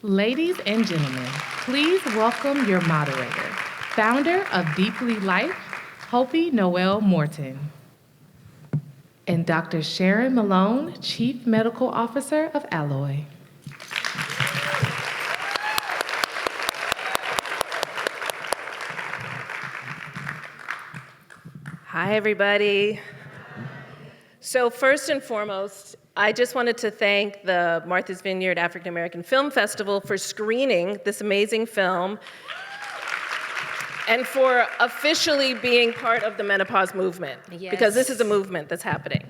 Ladies and gentlemen, please welcome your moderator, founder of Deeply Life, Hopi Noel Morton, and Dr. Sharon Malone, Chief Medical Officer of Alloy. Hi, everybody. So first and foremost, I just wanted to thank the Martha's Vineyard African American Film Festival for screening this amazing film and for officially being part of the menopause movement, because this is a movement that's happening.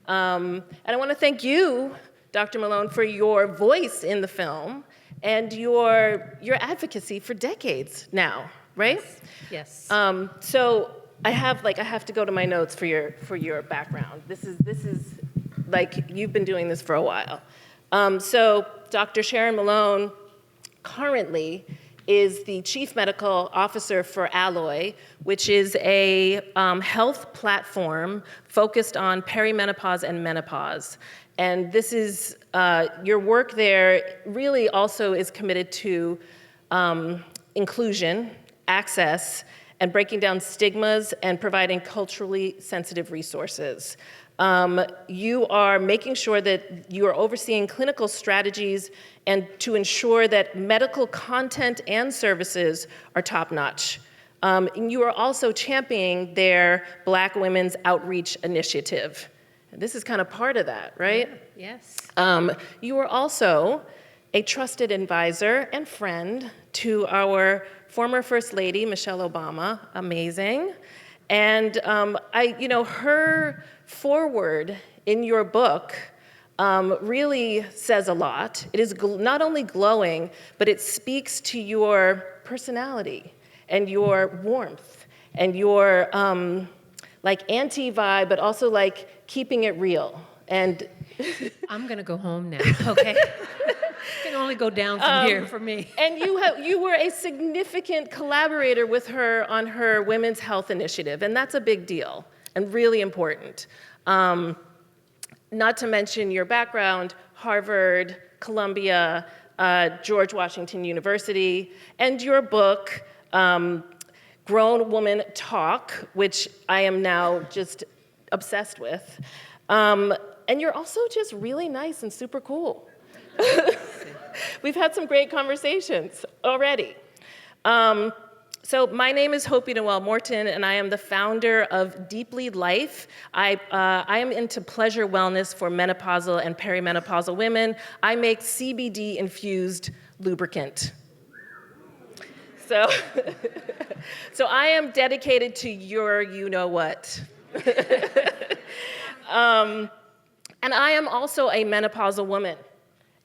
And I want to thank you, Dr. Malone, for your voice in the film and your advocacy for decades now, right? Yes. So I have to go to my notes for your background. This is like you've been doing this for a while. So Dr. Sharon Malone currently is the Chief Medical Officer for Alloy, which is a health platform focused on perimenopause and menopause. And this is, your work there really also is committed to inclusion, access, and breaking down stigmas and providing culturally sensitive resources. You are making sure that you are overseeing clinical strategies and to ensure that medical content and services are top-notch. And you are also championing their Black Women's Outreach Initiative. And this is kind of part of that, right? Yeah. Yes. You are also a trusted advisor and friend to our former First Lady, Michelle Obama, amazing. And her foreword in your book really says a lot. It is not only glowing, but it speaks to your personality and your warmth and your anti-vibe, but also like keeping it real. And I'm gonna go home now, okay? It can only go down from here for me. And you were a significant collaborator with her on her women's health initiative, and that's a big deal and really important. Not to mention your background, Harvard, Columbia, George Washington University, and your book, Grown Woman Talk, which I am now just obsessed with. And you're also just really nice and super cool. We've had some great conversations already. So my name is Hopi Noel Morton, and I am the founder of Deeply Life. I am into pleasure wellness for menopausal and perimenopausal women. I make CBD-infused lubricant. So, so I am dedicated to your you-know-what. And I am also a menopausal woman.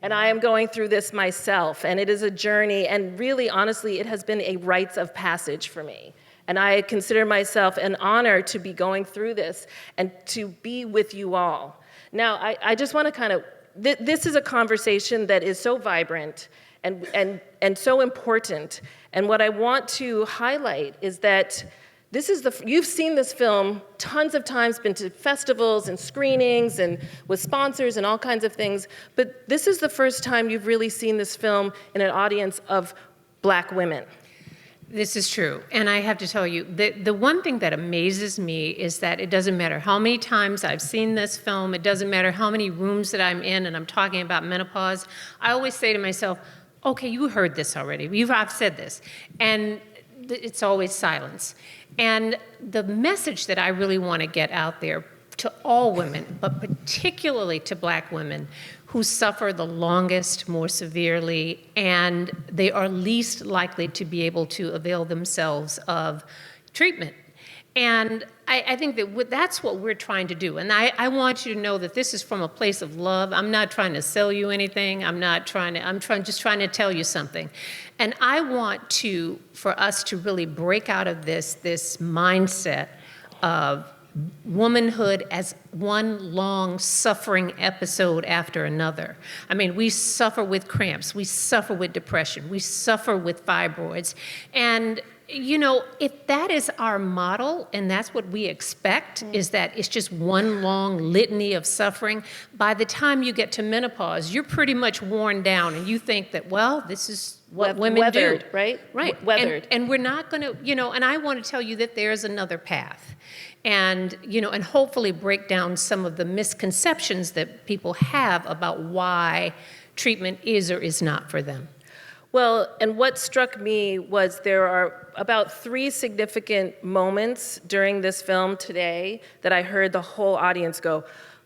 And I am going through this myself, and it is a journey, and really, honestly, it has been a rites of passage for me. And I consider myself an honor to be going through this and to be with you all. Now, I just want to this is a conversation that is so vibrant and so important, and what I want to highlight is that you've seen this film tons of times, been to festivals and screenings and with sponsors and all kinds of things, but this is the first time you've really seen this film in an audience of Black women. This is true, and I have to tell you, the one thing that amazes me is that it doesn't matter how many times I've seen this film, it doesn't matter how many rooms that I'm in and I'm talking about menopause, I always say to myself, okay, you heard this already, I've said this, and it's always silence. And the message that I really want to get out there to all women, but particularly to Black women who suffer the longest, more severely, and they are least likely to be able to avail themselves of treatment. And I think that that's what we're trying to do. And I want you to know that this is from a place of love. I'm not trying to sell you anything. I'm just trying to tell you something. And I want for us to really break out of this mindset of womanhood as one long suffering episode after another. I mean, we suffer with cramps, we suffer with depression, we suffer with fibroids, and You know, if that is our model and that's what we expect, is that it's just one long litany of suffering, by the time you get to menopause, you're pretty much worn down and you think that, well, this is what women Weathered, do. right? Right. Weathered. And we're not going to, you know, and I want to tell you that there's another path. And, you know, and hopefully break down some of the misconceptions that people have about why treatment is or is not for them. Well, and what struck me was there are about 3 significant moments during this film today that I heard the whole audience go,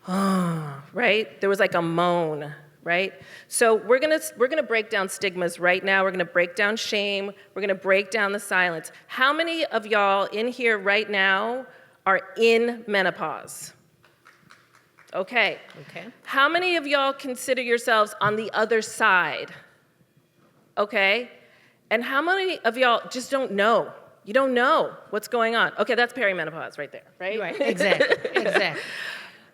oh, right? There was like a moan, right? So we're gonna break down stigmas right now. We're gonna break down shame. We're gonna break down the silence. How many of y'all in here right now are in menopause? Okay. Okay. How many of y'all consider yourselves on the other side? Okay? And how many of y'all just don't know? You don't know what's going on. Okay, that's perimenopause right there, right? Right, exactly, exactly.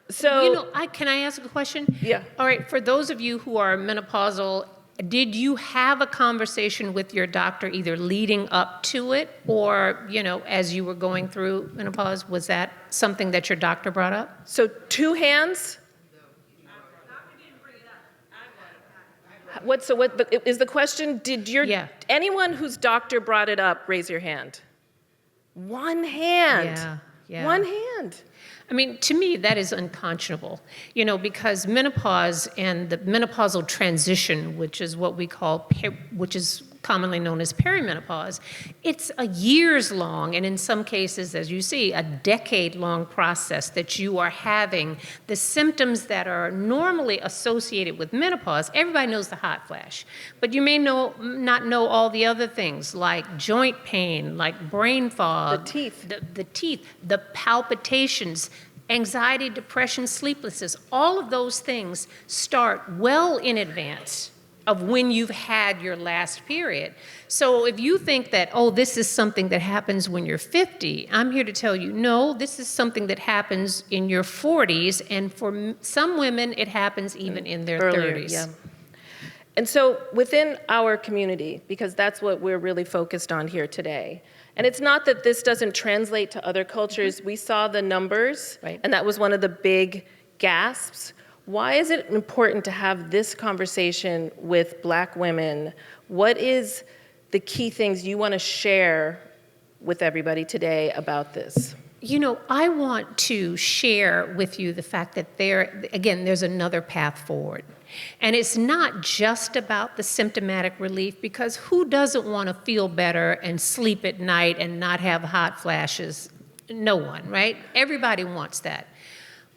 So, You know, can I ask a question? Yeah. All right, for those of you who are menopausal, did you have a conversation with your doctor either leading up to it or, you know, as you were going through menopause? Was that something that your doctor brought up? so 2 hands? What is the question? Did anyone whose doctor brought it up raise your hand? 1 hand. Yeah. 1 hand. I mean, to me, that is unconscionable, you know, because menopause and the menopausal transition, which is what we call, which is commonly known as perimenopause, it's a years-long, and in some cases, as you see, a decade-long process that you are having. The symptoms that are normally associated with menopause, everybody knows the hot flash, but you may not know all the other things like joint pain, like brain fog, the teeth, the palpitations, anxiety, depression, sleeplessness. All of those things start well in advance of when you've had your last period. So if you think that, oh, this is something that happens when you're 50, I'm here to tell you, no, this is something that happens in your 40s, and for some women, it happens even in their Earlier, 30s. Yeah. And so within our community, because that's what we're really focused on here today, and it's not that this doesn't translate to other cultures. We saw the numbers, Right. and that was one of the big gasps. Why is it important to have this conversation with Black women? What is the key things you want to share with everybody today about this? You know, I want to share with you the fact that there's another path forward. And it's not just about the symptomatic relief, because who doesn't want to feel better and sleep at night and not have hot flashes? No one, right? Everybody wants that.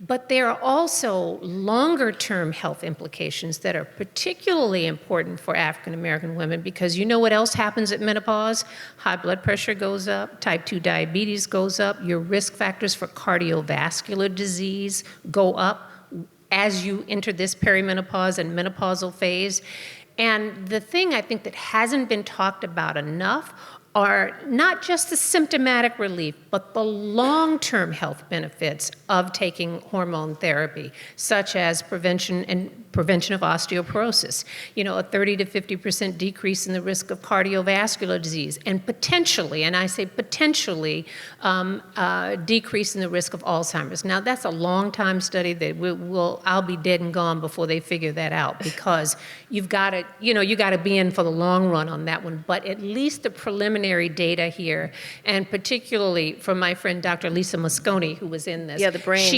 But there are also longer-term health implications that are particularly important for African American women, because you know what else happens at menopause? High blood pressure goes up, type 2 diabetes goes up, your risk factors for cardiovascular disease go up as you enter this perimenopause and menopausal phase. And the thing I think that hasn't been talked about enough are not just the symptomatic relief, but the long-term health benefits of taking hormone therapy, such as prevention of osteoporosis, you know, a 30 to 50% decrease in the risk of cardiovascular disease, and potentially, and I say potentially, decrease in the risk of Alzheimer's. Now, that's a long-time study that I'll be dead and gone before they figure that out, because you got to be in for the long run on that one. But at least the preliminary data here, and particularly from my friend Dr. Lisa Mosconi, who was in this. Yeah, the brain.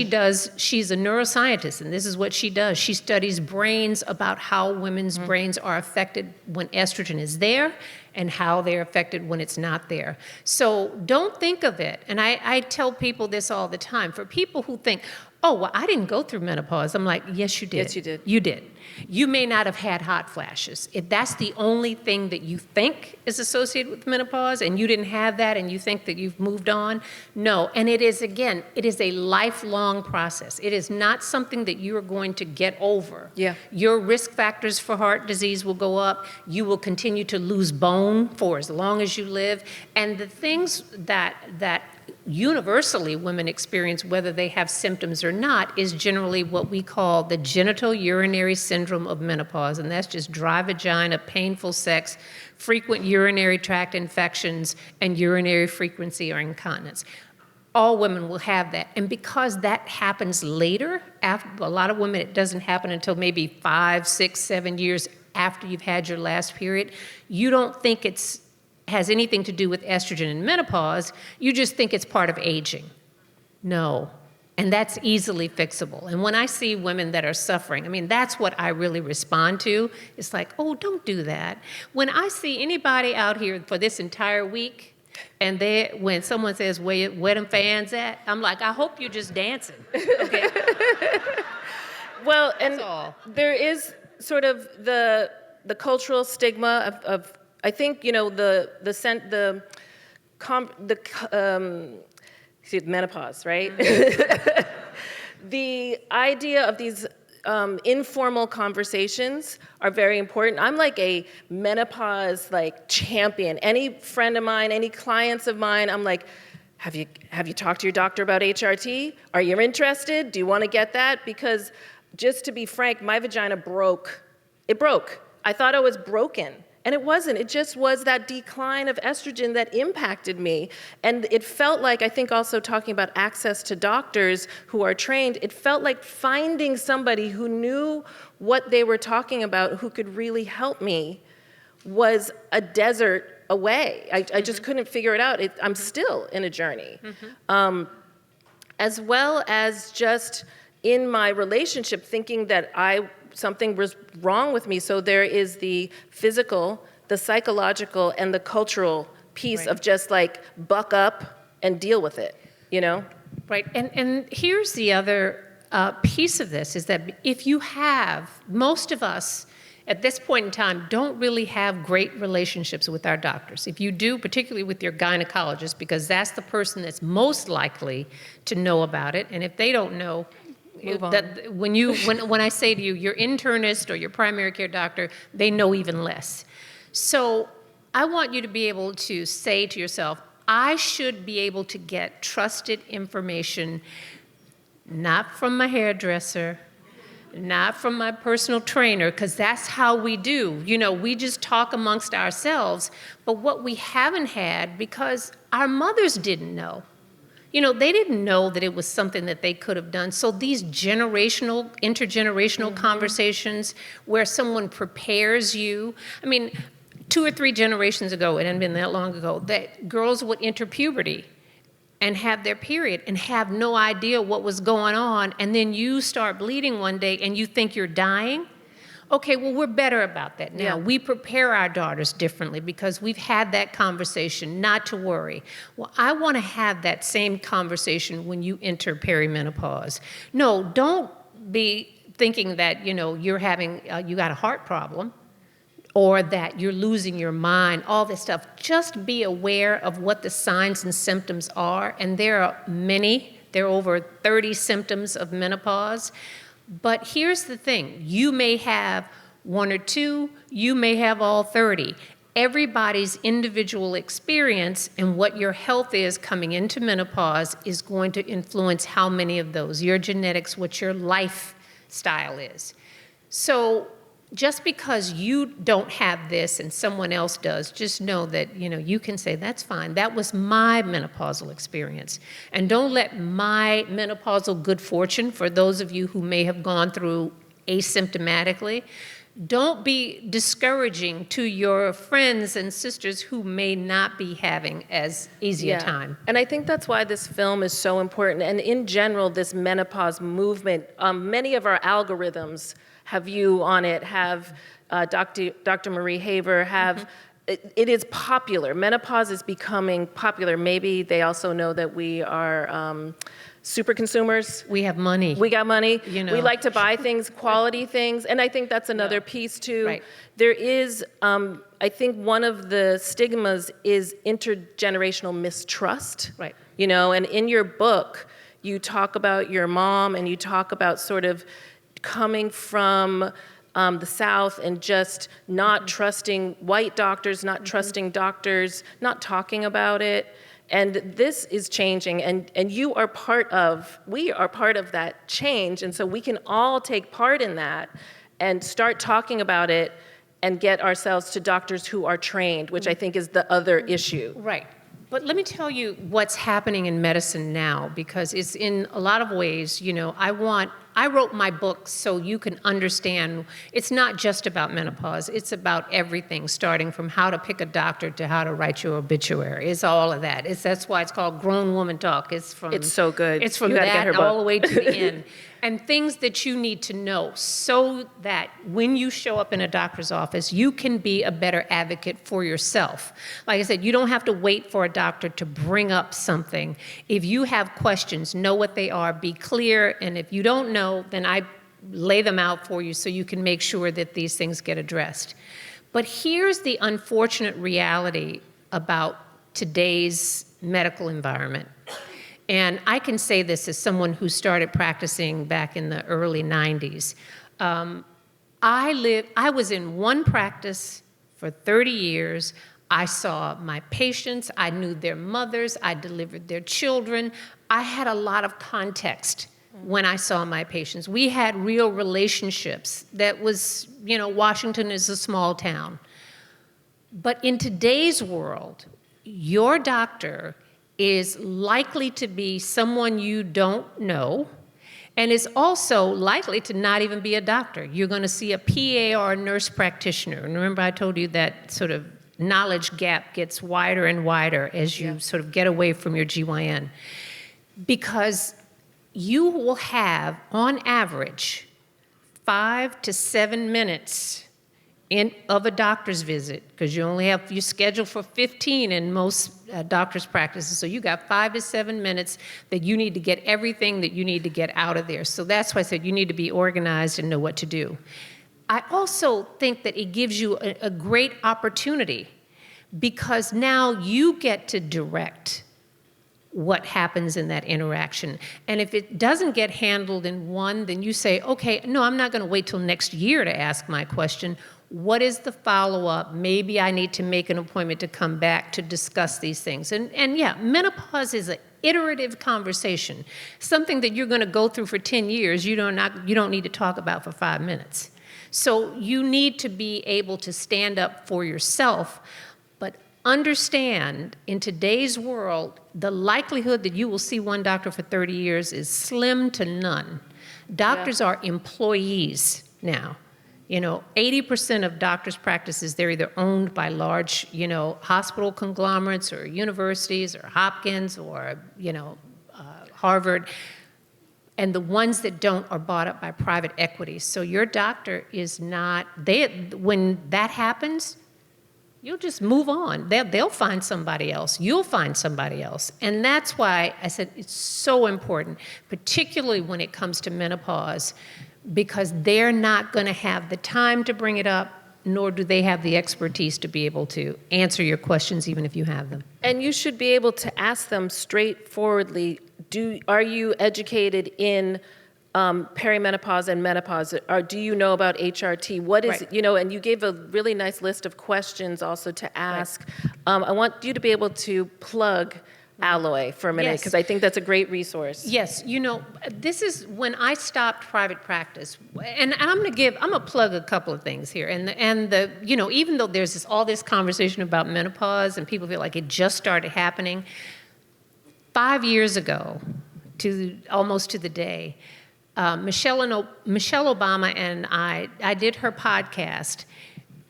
She's a neuroscientist, and this is what she does. She studies brains, about how women's brains are affected when estrogen is there and how they're affected when it's not there. So don't think of it, and I tell people this all the time, for people who think, oh, well, I didn't go through menopause. I'm like, yes, you did. Yes, you did. You did. You may not have had hot flashes. If that's the only thing that you think is associated with menopause and you didn't have that and you think that you've moved on, no. And it is a lifelong process. It is not something that you are going to get over. Yeah. Your risk factors for heart disease will go up. You will continue to lose bone for as long as you live. And the things that universally women experience, whether they have symptoms or not, is generally what we call the genital urinary syndrome of menopause. And that's just dry vagina, painful sex, frequent urinary tract infections, and urinary frequency or incontinence. All women will have that. And because that happens later, after a lot of women, it doesn't happen until maybe 5, 6, 7 years after you've had your last period, you don't think it's has anything to do with estrogen and menopause, you just think it's part of aging. No. And that's easily fixable. And when I see women that are suffering, I mean, that's what I really respond to. It's like, oh, don't do that. When I see anybody out here for this entire week, and when someone says, where them fans at? I'm like, I hope you're just dancing. Okay. Well, and there is sort of the cultural stigma of I think, you know, menopause, right? Mm-hmm. The idea of these informal conversations are very important. I'm like a menopause champion. Any friend of mine, any clients of mine, I'm like, have you talked to your doctor about HRT? Are you interested? Do you want to get that? Because just to be frank, my vagina broke. It broke. I thought I was broken. And it wasn't. It just was that decline of estrogen that impacted me. And it felt like, I think also talking about access to doctors who are trained, it felt like finding somebody who knew what they were talking about, who could really help me, was a desert away. I just couldn't figure it out. I'm still in a journey. As well as just in my relationship, thinking that something was wrong with me. So there is the physical, the psychological, and the cultural piece of just buck up and deal with it, you know? Right, and here's the other piece of this, is that if you have, most of us at this point in time don't really have great relationships with our doctors. If you do, particularly with your gynecologist, because that's the person that's most likely to know about it, and if they don't know, that when I say to you, your internist or your primary care doctor, they know even less. So I want you to be able to say to yourself, I should be able to get trusted information, not from my hairdresser, not from my personal trainer, because that's how we do. You know, we just talk amongst ourselves. But what we haven't had, because our mothers didn't know. You know, they didn't know that it was something that they could have done. So these intergenerational conversations where someone prepares you. I mean, 2 or 3 generations ago, it hadn't been that long ago, that girls would enter puberty and have their period and have no idea what was going on. And then you start bleeding one day and you think you're dying. Okay, well, we're better about that now. Yeah. We prepare our daughters differently because we've had that conversation, not to worry. Well, I want to have that same conversation when you enter perimenopause. No, don't be thinking that, you know, you're having, you got a heart problem or that you're losing your mind, all this stuff. Just be aware of what the signs and symptoms are, and there are many. There are over 30 symptoms of menopause. But here's the thing, you may have 1 or 2, you may have all 30. Everybody's individual experience and what your health is coming into menopause is going to influence how many of those, your genetics, what your lifestyle is. So just because you don't have this and someone else does, just know that, you know, you can say, that's fine. That was my menopausal experience. And don't let my menopausal good fortune, for those of you who may have gone through asymptomatically, don't be discouraging to your friends and sisters who may not be having as easy a time. And I think that's why this film is so important. And in general, this menopause movement, many of our algorithms have you on it, have Dr. Marie Haver, have, it is popular. Menopause is becoming popular. Maybe they also know that we are super consumers. We have money. We got money. You know. We like to buy things, quality things. And I think that's another piece too. Right. There is, I think one of the stigmas is intergenerational mistrust. Right. You know, and in your book, you talk about your mom and you talk about sort of coming from the South and just not trusting white doctors, not trusting doctors, not talking about it. And this is changing, and we are part of that change, and so we can all take part in that and start talking about it and get ourselves to doctors who are trained, which I think is the other issue. Right. But let me tell you what's happening in medicine now, because it's in a lot of ways, I wrote my book so you can understand it's not just about menopause, it's about everything, starting from how to pick a doctor to how to write your obituary. It's all of that. That's why it's called Grown Woman Talk. It's so good. It's from You gotta get that her book. all the way to the end. And things that you need to know so that when you show up in a doctor's office, you can be a better advocate for yourself. Like I said, you don't have to wait for a doctor to bring up something. If you have questions, know what they are, be clear, and if you don't know, then I lay them out for you so you can make sure that these things get addressed. But here's the unfortunate reality about today's medical environment. And I can say this as someone who started practicing back in the early 90s. I was in one practice for 30 years. I saw my patients, I knew their mothers, I delivered their children. I had a lot of context when I saw my patients. We had real relationships. That was, Washington is a small town. But in today's world, your doctor is likely to be someone you don't know, and is also likely to not even be a doctor. You're going to see a PA or a nurse practitioner. And remember, I told you that sort of knowledge gap gets wider and wider as you sort of get away from your GYN. Because you will have, on average, 5 to 7 minutes of a doctor's visit, because you schedule for 15 in most doctor's practices, so you got 5 to 7 minutes that you need to get everything that you need to get out of there. So that's why I said you need to be organized and know what to do. I also think that it gives you a great opportunity, because now you get to direct what happens in that interaction. And if it doesn't get handled in one, then you say, okay, no, I'm not going to wait till next year to ask my question. What is the follow-up? Maybe I need to make an appointment to come back to discuss these things. And yeah, menopause is an iterative conversation, something that you're going to go through for 10 years, you don't need to talk about for 5 minutes. So you need to be able to stand up for yourself, but understand in today's world, the likelihood that you will see one doctor for 30 years is slim to none. Doctors are employees now. 80% of doctors' practices, they're either owned by large, hospital conglomerates or universities or Hopkins or, Harvard. And the ones that don't are bought up by private equity. So your doctor is not, when that happens, you'll just move on. They'll find somebody else. You'll find somebody else. And that's why I said it's so important, particularly when it comes to menopause, because they're not going to have the time to bring it up, nor do they have the expertise to be able to answer your questions, even if you have them. And you should be able to ask them straightforwardly, are you educated in perimenopause and menopause, or do you know about HRT? What is, and you gave a really nice list of questions also to ask. I want you to be able to plug Alloy for a minute, because I think that's a great resource. Yes, this is when I stopped private practice, and I'm gonna plug a couple of things here, and even though there's all this conversation about menopause and people feel like it just started happening, 5 years ago, almost to the day, Michelle Obama and I did her podcast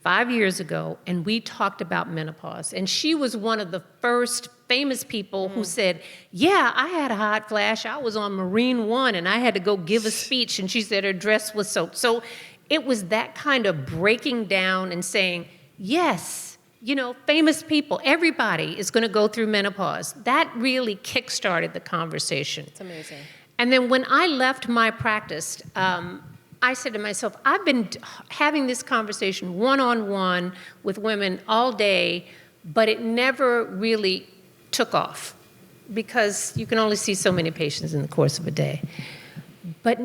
5 years ago, and we talked about menopause. And she was one of the first famous people who said, yeah, I had a hot flash. I was on Marine One, and I had to go give a speech, and she said her dress was soaked. So it was that kind of breaking down and saying, yes, famous people, everybody is going to go through menopause. That really kickstarted the conversation. It's amazing. And then when I left my practice, I said to myself, I've been having this conversation one-on-one with women all day, but it never really took off because you can only see so many patients in the course of a day. But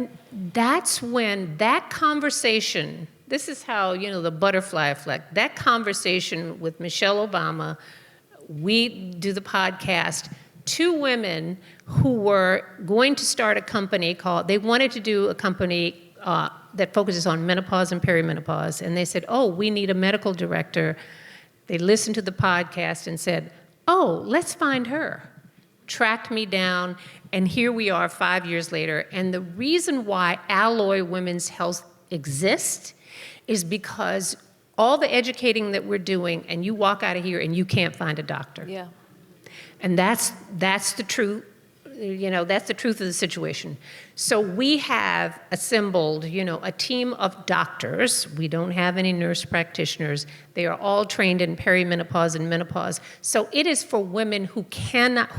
that's when that conversation, this is how, the butterfly effect, that conversation with Michelle Obama we do the podcast, 2 women who were going to start a company they wanted to do a company that focuses on menopause and perimenopause. And they said, oh, we need a medical director. They listened to the podcast and said, oh, let's find her. Tracked me down, and here we are 5 years later. And the reason why Alloy Women's Health exists is because all the educating that we're doing, and you walk out of here and you can't find a doctor. Yeah. And that's the truth. That's the truth of the situation. So we have assembled, a team of doctors. We don't have any nurse practitioners. They are all trained in perimenopause and menopause. So it is for women who cannot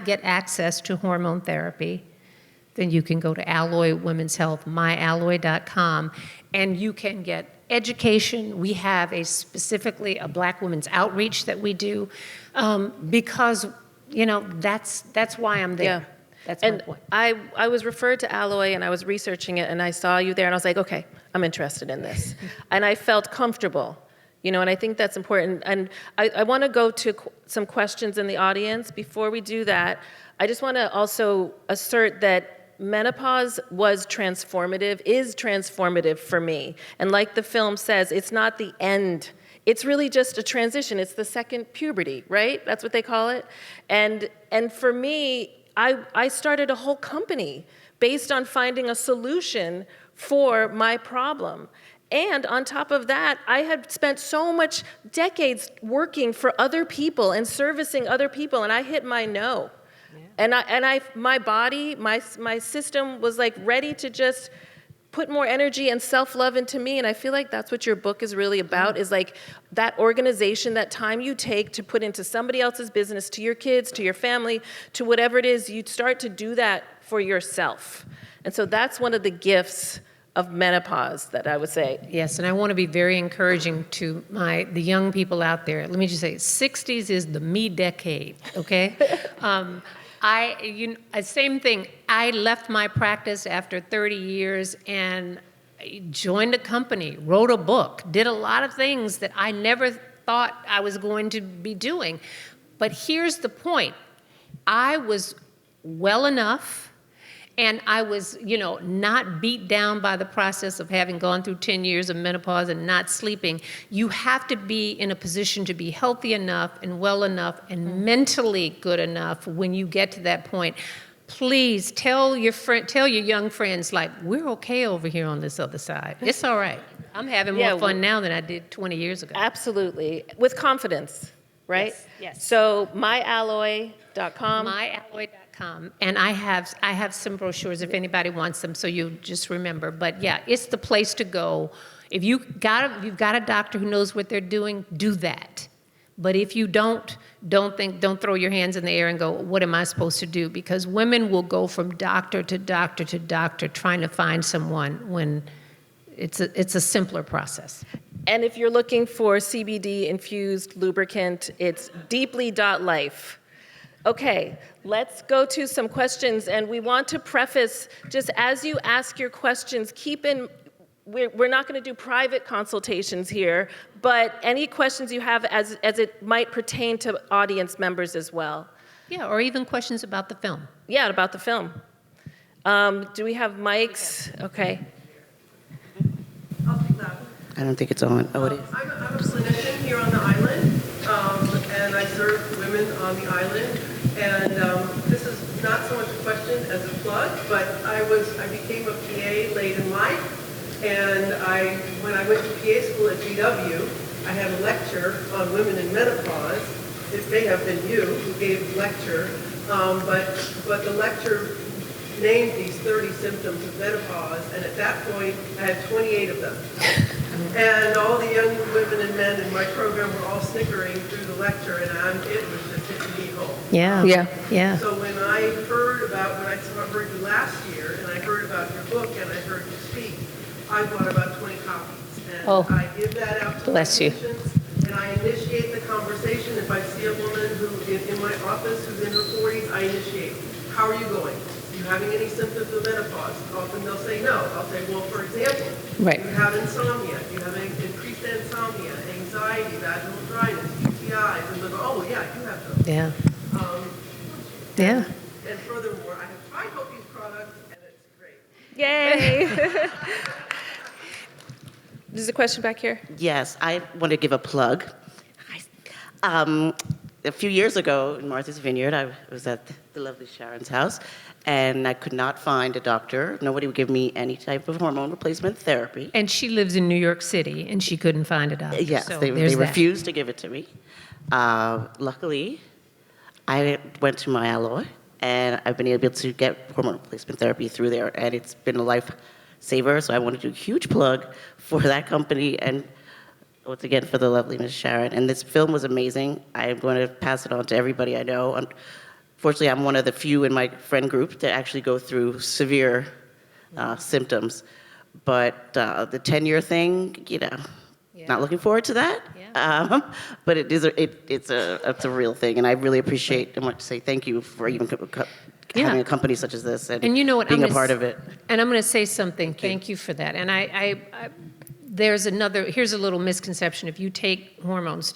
get access to hormone therapy. Then you can go to Alloy Women's Health, myalloy.com, and you can get education. We have specifically a Black women's outreach that we do because that's why I'm there. Yeah. That's my point. I was referred to Alloy, and I was researching it, and I saw you there, and I was like, okay, I'm interested in this. And I felt comfortable, and I think that's important. And I want to go to some questions in the audience. Before we do that, I just want to also assert that menopause is transformative for me. And like the film says, it's not the end. It's really just a transition. It's the second puberty, right? That's what they call it. And for me, I started a whole company based on finding a solution for my problem. And on top of that, I had spent so much decades working for other people and servicing other people, and I hit my no. Yeah. And my body, my system was like ready to just put more energy and self-love into me. And I feel like that's what your book is really about, is like that organization, that time you take to put into somebody else's business, to your kids, to your family, to whatever it is, you start to do that for yourself. And so that's one of the gifts of menopause that I would say. Yes, and I want to be very encouraging to the young people out there. Let me just say, 60s is the me decade, okay? Same thing. I left my practice after 30 years and joined a company, wrote a book, did a lot of things that I never thought I was going to be doing. But here's the point. I was well enough, and I was, not beat down by the process of having gone through 10 years of menopause and not sleeping. You have to be in a position to be healthy enough and well enough and mentally good enough when you get to that point. Please tell your young friends, like, we're okay over here on this other side. It's all right. I'm having more fun now than I did 20 years ago. Absolutely. With confidence, right? Yes. So myalloy.com. myalloy.com. And I have some brochures if anybody wants them, so you just remember. But yeah, it's the place to go. If you've got a doctor who knows what they're doing, do that. But if you don't throw your hands in the air and go, what am I supposed to do? Because women will go from doctor to doctor to doctor trying to find someone when it's a simpler process. And if you're looking for CBD-infused lubricant, it's deeply.life. Okay, let's go to some questions. And we want to preface, just as you ask your questions, we're not going to do private consultations here, but any questions you have as it might pertain to audience members as well. Yeah, or even questions about the film. Yeah, about the film. Do we have mics? Okay. I'll speak loud. I don't think it's on. Oh, it is. I'm a clinician here on the island, and I serve women on the island. And this is not so much a question as a plug, but I became a PA late in life. And when I went to PA school at GW, I had a lecture on women in menopause. It may have been you who gave the lecture, but the lecture named these 30 symptoms of menopause, and at that point, I had 28 of them. And all the young women and men in my program were all snickering through the lecture, and it was just hitting me home. Yeah. So when I heard you last year, and I heard about your book, and I heard you speak, I bought about 20 copies. And I give that out to my patients, and I initiate the conversation. If I see a woman in my office who's in her 40s, I initiate. How are you going? Are you having any symptoms of menopause? Often they'll say no. I'll say, well, for example, you have insomnia. You have increased insomnia, anxiety, vaginal dryness, STIs and liver. Oh, well, yeah, I do have those. Yeah. Um, Yeah. And furthermore, I have tried Hopi's products, and it's great. Yay! There's a question back here. Yes, I want to give a plug. A few years ago in Martha's Vineyard, I was at the lovely Sharon's house, and I could not find a doctor. Nobody would give me any type of hormone replacement therapy. And she lives in New York City, and she couldn't find a doctor. Yes, so they there's that. refused to give it to me. Luckily, I went to my alloy, and I've been able to get hormone replacement therapy through there, and it's been a lifesaver. So I want to do a huge plug for that company, and once again for the lovely Miss Sharon. And this film was amazing. I'm going to pass it on to everybody I know. Unfortunately, I'm one of the few in my friend group that actually go through severe symptoms. But the 10-year thing, not looking forward to that. Yeah. But it's a real thing, and I really appreciate and want to say thank you for even having a company such as this and you know what, being a part of it. And I'm going to say something. Thank you for that. And here's a little misconception. If you take hormones,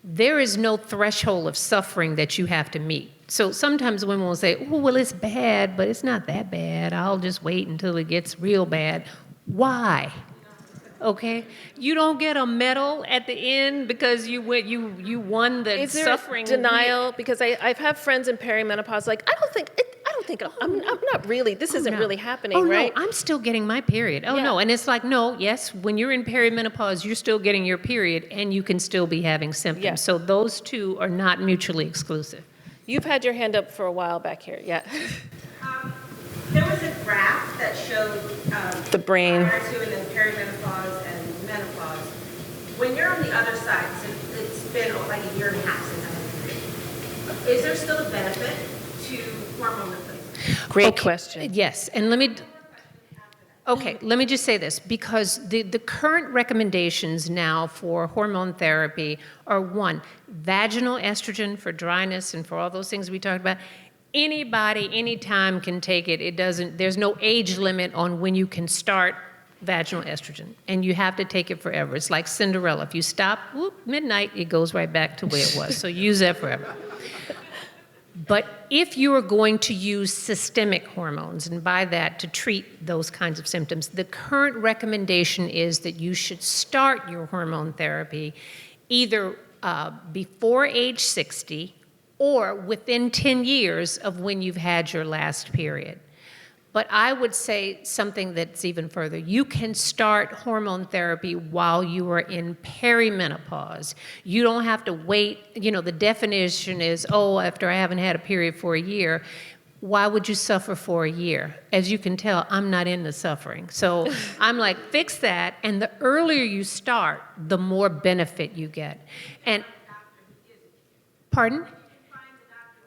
there is no threshold of suffering that you have to meet. So sometimes women will say, oh, well, it's bad, but it's not that bad. I'll just wait until it gets real bad. Why? Okay? You don't get a medal at the end because you won the Is there suffering. denial? Because I've had friends in perimenopause like, I don't think I'm not really, this isn't no. really happening, oh, right? No, I'm still getting my period. Oh, Yeah. no. And it's like, no, yes, when you're in perimenopause, you're still getting your period and you can still be having symptoms. Yeah. So those two are not mutually exclusive. You've had your hand up for a while back here, yeah. There was a graph that showed The brain. prior to and then perimenopause and menopause. When you're on the other side, so it's been like a year and a half since I had a period. Is there still a benefit to hormone replacement? Great Okay, question. Yes, and let me just say this, because the current recommendations now for hormone therapy are, one, vaginal estrogen for dryness and for all those things we talked about. Anybody, anytime can take it. There's no age limit on when you can start vaginal estrogen, and you have to take it forever. It's like Cinderella. If you stop, midnight, it goes right back to where it was. So use that forever. But if you are going to use systemic hormones, and by that to treat those kinds of symptoms, the current recommendation is that you should start your hormone therapy either before age 60 or within 10 years of when you've had your last period. But I would say something that's even further. You can start hormone therapy while you are in perimenopause. You don't have to wait. The definition is, after I haven't had a period for a year. Why would you suffer for a year? As you can tell, I'm not into suffering. So I'm like, fix that. And the earlier you start, the more benefit you get. And, pardon?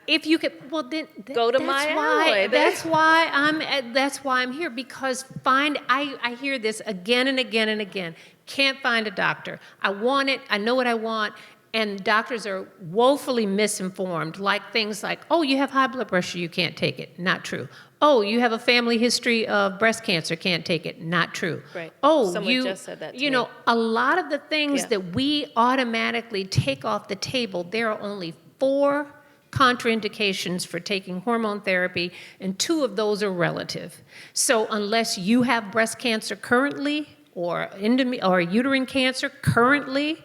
If you could, well then Go to my alloy. That's why I'm here, because I hear this again and again and again. Can't find a doctor. I want it. I know what I want. And doctors are woefully misinformed, like things like, oh, you have high blood pressure, you can't take it. Not true. Oh, you have a family history of breast cancer, can't take it. Not true. Right. Oh, Someone just said that to you me. know, a lot of the things Yeah. that we automatically take off the table, there are only 4 contraindications for taking hormone therapy, and 2 of those are relative. So unless you have breast cancer currently, or uterine cancer currently,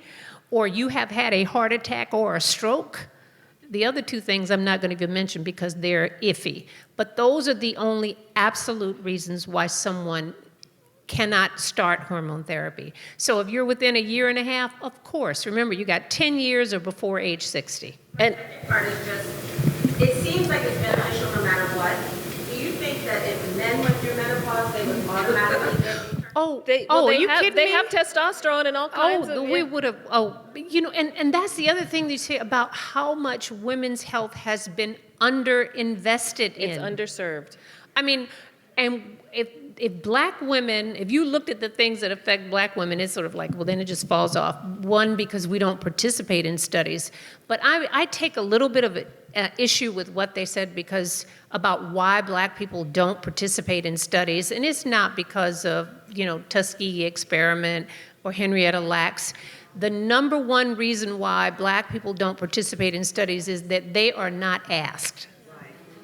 or you have had a heart attack or a stroke, the other 2 things I'm not going to even mention because they're iffy. But those are the only absolute reasons why someone cannot start hormone therapy. So if you're within a year and a half, of course, remember, you got 10 years or before age 60. And Part is just, it seems like it's beneficial no matter what. Do you think that if men went through menopause, they would automatically get they are you have, kidding they me? have testosterone and all kinds of. We would have, and that's the other thing you say about how much women's health has been underinvested in. It's underserved. I mean, and if black women, if you looked at the things that affect black women, it's sort of like, well, then it just falls off. One, because we don't participate in studies. But I take a little bit of issue with what they said about why black people don't participate in studies. And it's not because of, Tuskegee experiment or Henrietta Lacks. the number one reason why Black people don't participate in studies is that they are not asked.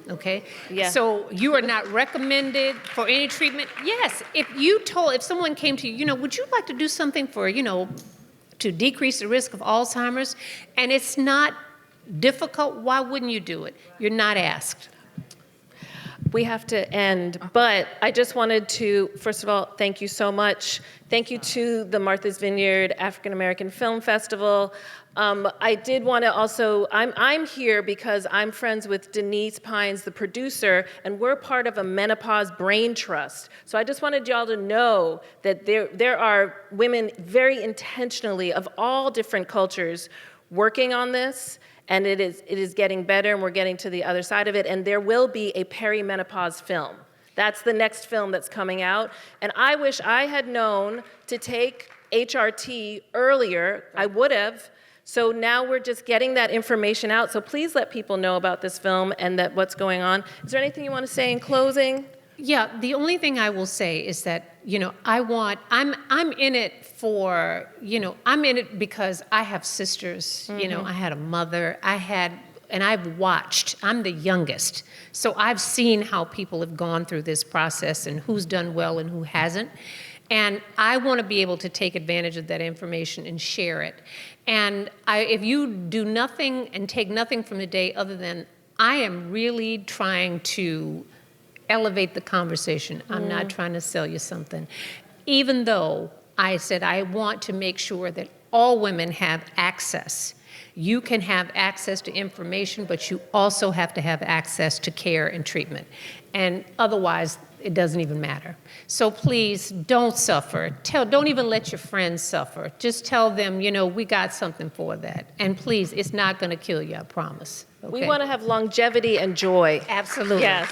Okay? Yeah. So you are not recommended for any treatment. Yes, if someone came to you, would you like to do something for, to decrease the risk of Alzheimer's? And it's not difficult, why wouldn't you do it? You're not asked. We have to end, but I just wanted to, first of all, thank you so much. Thank you to the Martha's Vineyard African American Film Festival. I did want to also, I'm here because I'm friends with Denise Pines, the producer, and we're part of a menopause brain trust. So I just wanted y'all to know that there are women very intentionally of all different cultures working on this. And it is getting better, and we're getting to the other side of it. And there will be a perimenopause film. That's the next film that's coming out. And I wish I had known to take HRT earlier. I would have. So now we're just getting that information out. So please let people know about this film and that what's going on. Is there anything you want to say in closing? Yeah, the only thing I will say is that, I'm in it for, I'm in it because I have sisters, I had a mother, and I've watched, I'm the youngest. So I've seen how people have gone through this process and who's done well and who hasn't. And I want to be able to take advantage of that information and share it. And if you do nothing and take nothing from the day other than I am really trying to elevate the conversation. I'm not trying to sell you something. Even though I said I want to make sure that all women have access. You can have access to information, but you also have to have access to care and treatment. And otherwise, it doesn't even matter. So please, don't suffer. Don't even let your friends suffer. Just tell them, we got something for that. And please, it's not going to kill you, I promise. Okay? We want to have longevity and joy. Absolutely. Yes.